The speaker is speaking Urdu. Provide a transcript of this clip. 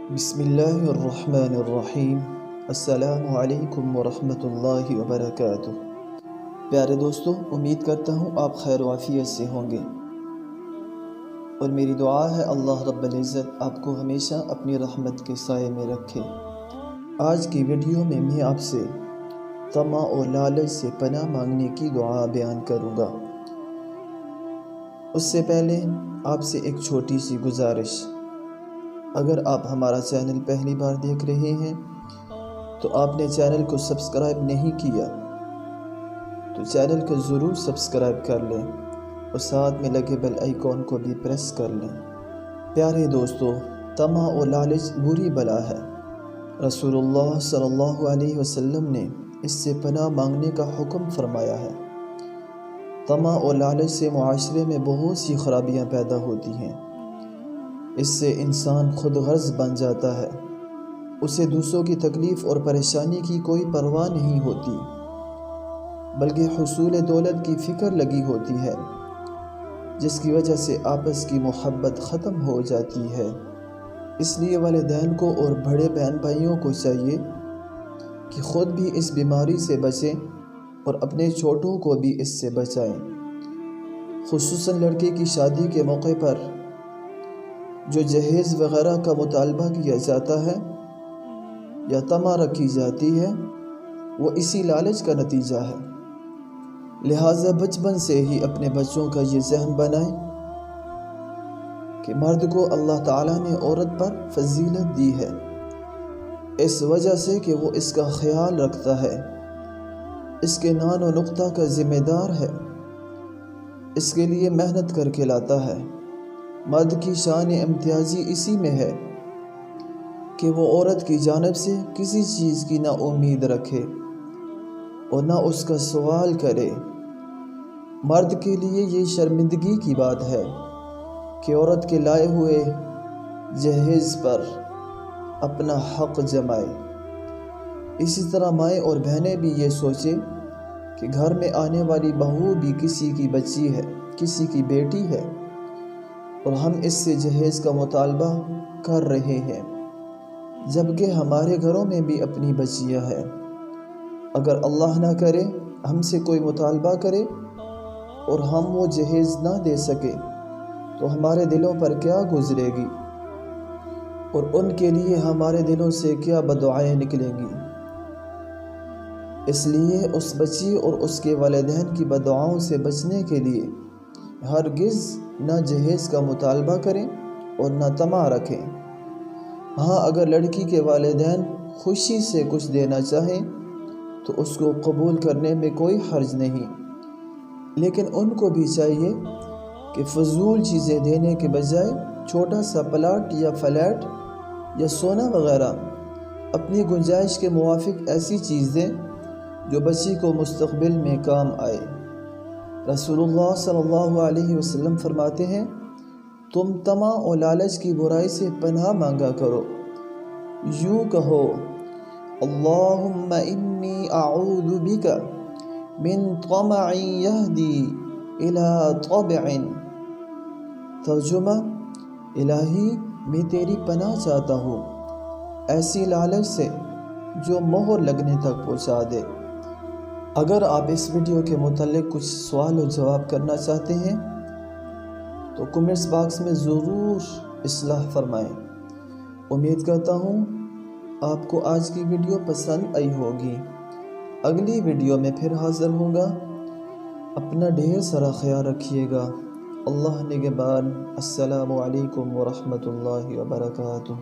بسم اللہ الرحمن الرحیم۔ السلام علیکم ورحمۃ اللہ وبرکاتہ۔ پیارے دوستو، امید کرتا ہوں آپ خیر و عافیت سے ہوں گے، اور میری دعا ہے اللہ رب العزت آپ کو ہمیشہ اپنی رحمت کے سائے میں رکھے۔ آج کی ویڈیو میں میں آپ سے طمع اور لالچ سے پناہ مانگنے کی دعا بیان کروں گا۔ اس سے پہلے آپ سے ایک چھوٹی سی گزارش، اگر آپ ہمارا چینل پہلی بار دیکھ رہے ہیں تو آپ نے چینل کو سبسکرائب نہیں کیا تو چینل کو ضرور سبسکرائب کر لیں اور ساتھ میں لگے بیل آئیکن کو بھی پریس کر لیں۔ پیارے دوستو، طمع اور لالچ بری بلا ہے۔ رسول اللہ صلی اللہ علیہ وسلم نے اس سے پناہ مانگنے کا حکم فرمایا ہے۔ طمع اور لالچ سے معاشرے میں بہت سی خرابیاں پیدا ہوتی ہیں۔ اس سے انسان خود غرض بن جاتا ہے، اسے دوسروں کی تکلیف اور پریشانی کی کوئی پرواہ نہیں ہوتی، بلکہ حصول دولت کی فکر لگی ہوتی ہے، جس کی وجہ سے آپس کی محبت ختم ہو جاتی ہے۔ اس لیے والدین کو اور بڑے بہن بھائیوں کو چاہیے کہ خود بھی اس بیماری سے بچیں اور اپنے چھوٹوں کو بھی اس سے بچائیں۔ خصوصاً لڑکے کی شادی کے موقع پر جو جہیز وغیرہ کا مطالبہ کیا جاتا ہے یا طمع رکھی جاتی ہے، وہ اسی لالچ کا نتیجہ ہے۔ لہٰذا بچپن سے ہی اپنے بچوں کا یہ ذہن بنائیں کہ مرد کو اللہ تعالیٰ نے عورت پر فضیلت دی ہے، اس وجہ سے کہ وہ اس کا خیال رکھتا ہے، اس کے نان و نقطہ کا ذمہ دار ہے، اس کے لیے محنت کر کے لاتا ہے۔ مرد کی شان امتیازی اسی میں ہے کہ وہ عورت کی جانب سے کسی چیز کی نہ امید رکھے اور نہ اس کا سوال کرے۔ مرد کے لیے یہ شرمندگی کی بات ہے کہ عورت کے لائے ہوئے جہیز پر اپنا حق جمائے۔ اسی طرح مائیں اور بہنیں بھی یہ سوچیں کہ گھر میں آنے والی بہو بھی کسی کی بچی ہے، کسی کی بیٹی ہے، اور ہم اس سے جہیز کا مطالبہ کر رہے ہیں، جبکہ ہمارے گھروں میں بھی اپنی بچیاں ہیں۔ اگر اللہ نہ کرے ہم سے کوئی مطالبہ کرے اور ہم وہ جہیز نہ دے سکے تو ہمارے دلوں پر کیا گزرے گی، اور ان کے لیے ہمارے دلوں سے کیا بددعائیں نکلیں گی۔ اس لیے اس بچی اور اس کے والدین کی بددعاؤں سے بچنے کے لیے ہرگز نہ جہیز کا مطالبہ کریں اور نہ طمع رکھیں۔ ہاں، اگر لڑکی کے والدین خوشی سے کچھ دینا چاہیں تو اس کو قبول کرنے میں کوئی حرج نہیں، لیکن ان کو بھی چاہیے کہ فضول چیزیں دینے کے بجائے چھوٹا سا پلاٹ یا فلیٹ یا سونا وغیرہ اپنی گنجائش کے موافق ایسی چیز دیں جو بچی کو مستقبل میں کام آئے۔ رسول اللہ صلی اللہ علیہ وسلم فرماتے ہیں، تم طمع اور لالچ کی برائی سے پناہ مانگا کرو، یوں کہو، اللہم انی اعوذ بک من طمع یہدی الی طبع۔ ترجمہ: الہی، میں تیری پناہ چاہتا ہوں ایسی لالچ سے جو مہر لگنے تک پہنچا دے۔ اگر آپ اس ویڈیو کے متعلق کچھ سوال و جواب کرنا چاہتے ہیں تو کمنٹس باکس میں ضرور اصلاح فرمائیں۔ امید کرتا ہوں آپ کو آج کی ویڈیو پسند آئی ہوگی۔ اگلی ویڈیو میں پھر حاضر ہوں گا۔ اپنا ڈھیر سارا خیال رکھیے گا۔ اللہ نگہبان۔ السلام علیکم ورحمۃ اللہ وبرکاتہ۔